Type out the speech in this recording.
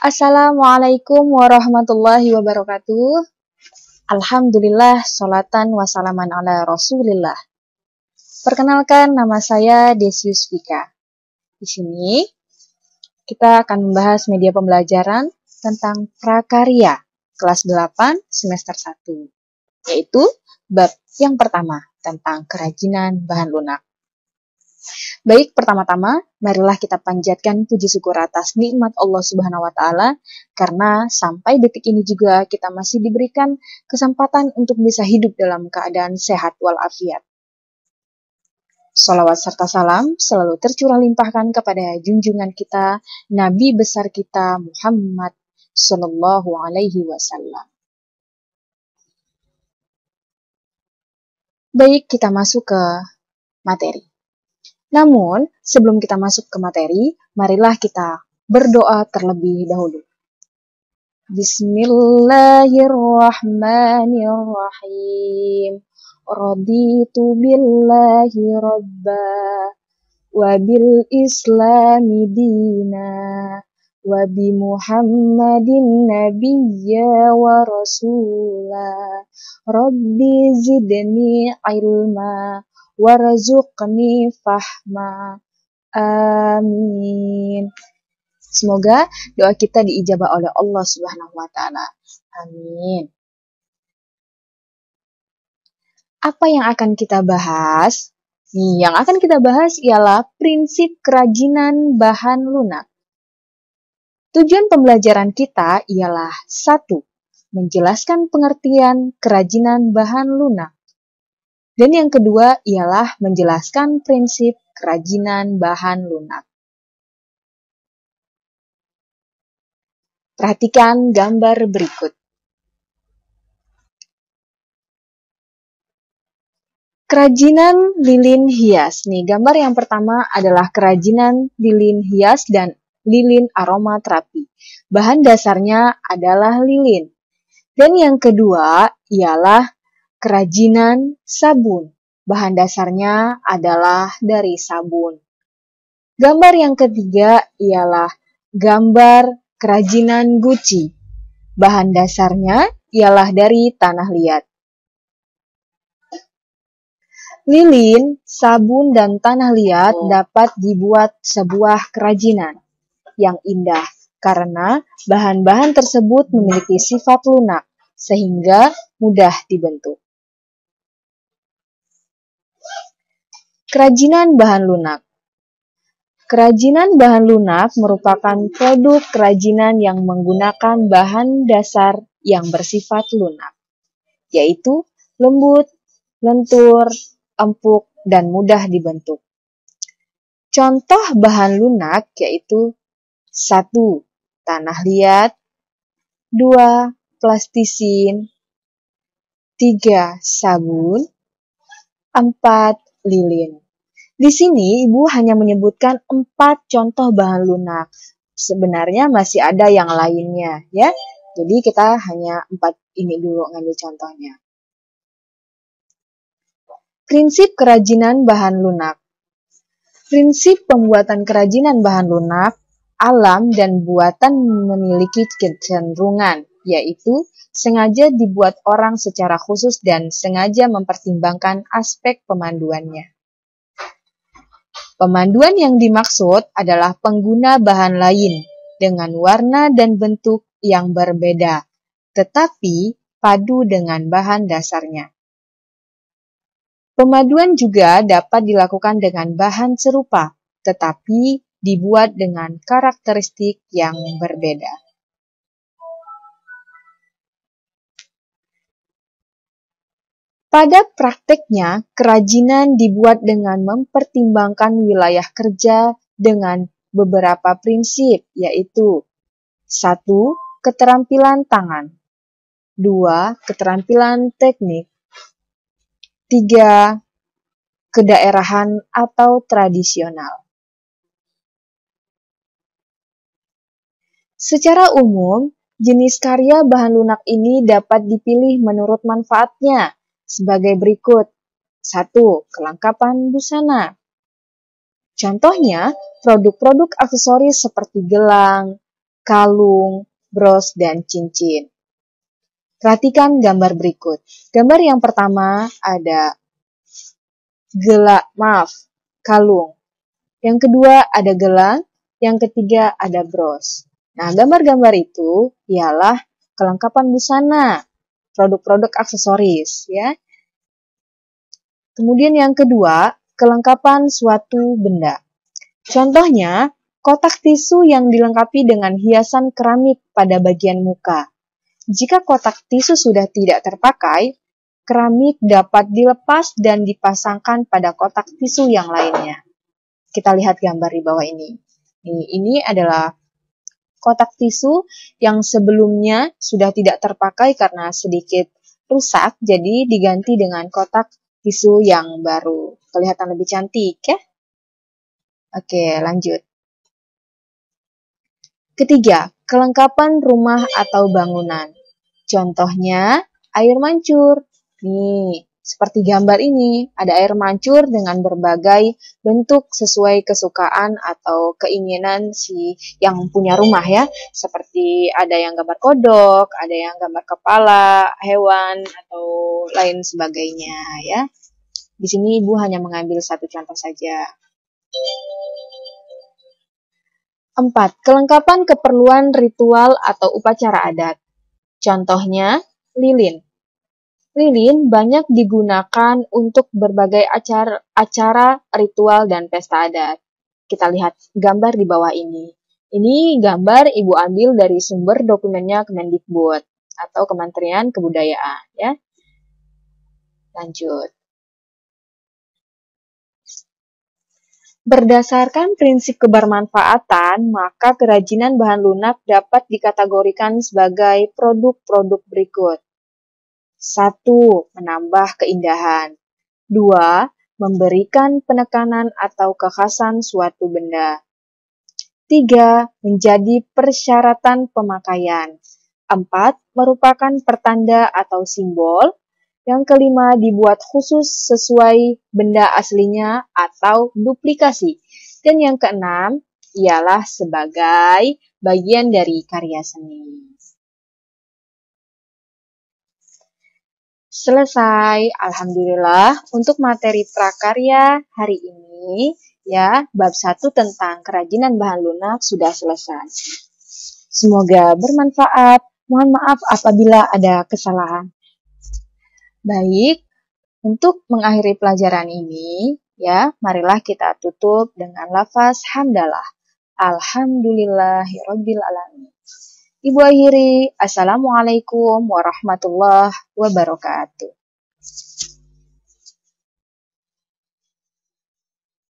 Assalamualaikum warahmatullahi wabarakatuh. Alhamdulillah, sholatan wassalaman ala rasulillah. Perkenalkan, nama saya Desius Vika. Di sini, kita akan membahas media pembelajaran tentang prakarya, kelas 8, semester 1. Yaitu, bab yang pertama, tentang kerajinan bahan lunak. Baik, pertama-tama, marilah kita panjatkan puji syukur atas nikmat Allah Subhanahu wa Ta'ala, karena sampai detik ini juga kita masih diberikan kesempatan untuk bisa hidup dalam keadaan sehat walafiat. Shalawat serta salam selalu tercurah limpahkan kepada junjungan kita, Nabi besar kita Muhammad Sallallahu Alaihi Wasallam. Baik, kita masuk ke materi. Namun, sebelum kita masuk ke materi, marilah kita berdoa terlebih dahulu. Bismillahirrahmanirrahim. Raditu billahi rabba, wa bil islami dina, wa bi Muhammadin nabiyya wa rasula. Rabbi zidni ilma, warzuqni fahma. Amin. Semoga doa kita diijabah oleh Allah Subhanahu wa Ta'ala. Amin. Apa yang akan kita bahas? Yang akan kita bahas ialah prinsip kerajinan bahan lunak. Tujuan pembelajaran kita ialah 1. Menjelaskan pengertian kerajinan bahan lunak. Dan yang kedua ialah menjelaskan prinsip kerajinan bahan lunak. Perhatikan gambar berikut. Kerajinan lilin hias. Nih, gambar yang pertama adalah kerajinan lilin hias dan lilin aromaterapi. Bahan dasarnya adalah lilin. Dan yang kedua ialah kerajinan sabun. Bahan dasarnya adalah dari sabun. Gambar yang ketiga ialah gambar kerajinan guci. Bahan dasarnya ialah dari tanah liat. Lilin, sabun, dan tanah liat dapat dibuat sebuah kerajinan yang indah karena bahan-bahan tersebut memiliki sifat lunak sehingga mudah dibentuk. Kerajinan bahan lunak. Kerajinan bahan lunak merupakan produk kerajinan yang menggunakan bahan dasar yang bersifat lunak, yaitu lembut, lentur, empuk, dan mudah dibentuk. Contoh bahan lunak yaitu 1. Tanah liat, 2. Plastisin, 3. Sabun, 4. Lilin. Di sini Ibu hanya menyebutkan 4 contoh bahan lunak. Sebenarnya masih ada yang lainnya, ya. Jadi kita hanya 4 ini dulu ngambil contohnya. Prinsip kerajinan bahan lunak. Prinsip pembuatan kerajinan bahan lunak, alam dan buatan memiliki kecenderungan, yaitu sengaja dibuat orang secara khusus dan sengaja mempertimbangkan aspek pemanduannya. Pemanduan yang dimaksud adalah pengguna bahan lain dengan warna dan bentuk yang berbeda, tetapi padu dengan bahan dasarnya. Pemaduan juga dapat dilakukan dengan bahan serupa, tetapi dibuat dengan karakteristik yang berbeda. Pada prakteknya, kerajinan dibuat dengan mempertimbangkan wilayah kerja dengan beberapa prinsip, yaitu 1. Keterampilan tangan, 2. Keterampilan teknik, 3. Kedaerahan atau tradisional. Secara umum, jenis karya bahan lunak ini dapat dipilih menurut manfaatnya sebagai berikut. 1. Kelengkapan busana. Contohnya, produk-produk aksesoris seperti gelang, kalung, bros, dan cincin. Perhatikan gambar berikut. Gambar yang pertama ada kalung. Yang kedua ada gelang, yang ketiga ada bros. Nah, gambar-gambar itu ialah kelengkapan busana, produk-produk aksesoris, ya. Kemudian yang kedua, kelengkapan suatu benda. Contohnya, kotak tisu yang dilengkapi dengan hiasan keramik pada bagian muka. Jika kotak tisu sudah tidak terpakai, keramik dapat dilepas dan dipasangkan pada kotak tisu yang lainnya. Kita lihat gambar di bawah ini. Ini adalah kotak tisu yang sebelumnya sudah tidak terpakai karena sedikit rusak, jadi diganti dengan kotak tisu yang baru. Kelihatan lebih cantik, ya? Oke, lanjut. Ketiga, kelengkapan rumah atau bangunan. Contohnya, air mancur. Nih, seperti gambar ini, ada air mancur dengan berbagai bentuk sesuai kesukaan atau keinginan si yang punya rumah, ya. Seperti ada yang gambar kodok, ada yang gambar kepala, hewan, atau lain sebagainya, ya. Di sini Ibu hanya mengambil satu contoh saja. 4. Kelengkapan keperluan ritual atau upacara adat. Contohnya, lilin. Lilin banyak digunakan untuk berbagai acara ritual dan pesta adat. Kita lihat gambar di bawah ini. Ini gambar Ibu ambil dari sumber dokumennya Kemendikbud atau Kementerian Kebudayaan, ya. Lanjut. Berdasarkan prinsip kebermanfaatan, maka kerajinan bahan lunak dapat dikategorikan sebagai produk-produk berikut. 1. Menambah keindahan. 2. Memberikan penekanan atau kekhasan suatu benda. 3. Menjadi persyaratan pemakaian. 4. Merupakan pertanda atau simbol. Yang kelima, dibuat khusus sesuai benda aslinya atau duplikasi. Dan yang keenam, ialah sebagai bagian dari karya seni. Selesai, alhamdulillah, untuk materi prakarya hari ini, ya, bab 1 tentang kerajinan bahan lunak sudah selesai. Semoga bermanfaat. Mohon maaf apabila ada kesalahan. Baik, untuk mengakhiri pelajaran ini, ya, marilah kita tutup dengan lafaz hamdalah. Alhamdulillahirabbil alamin. Ibu akhiri, Assalamualaikum warahmatullahi wabarakatuh.